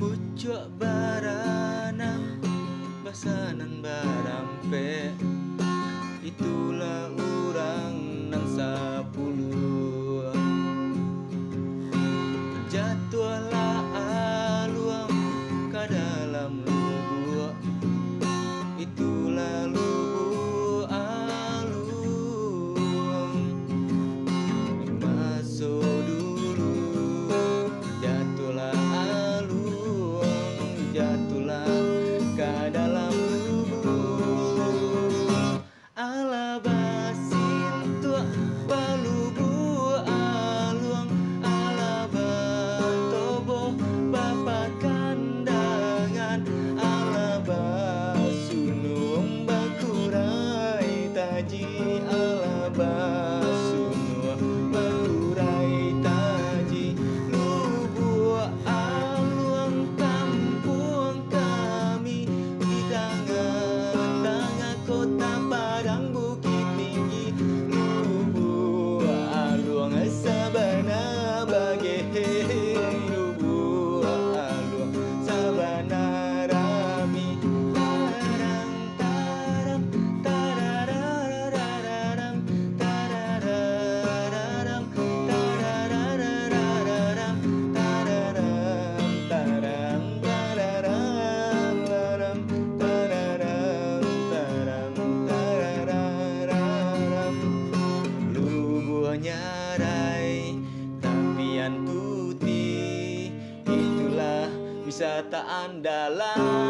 Pucuk baranang basanan barampe, itulah orang nan sapuluh. Jatuhlah aluang ke dalam lubuk, itulah lubuk aluang. Masuk dulu, jatuhlah aluang, jatuhlah ke dalam lubuk. Alabasin tua balubu aluang, alabatobo bapat kandangan, alabasunung bakurai taji, alabasunung bakurai taji. Lubuk aluang kampung kami di tengah-tengah kota Padang Bukit Tinggi. Lubuk aluang sabana bage, lubuk aluang sabana rami. Tarang tarang tararararam, tararararam, tararararam, tararararam, tararararam, tarararam, tarararam, tararararam. Lubuknya rai tapian putih, itulah wisata andalan.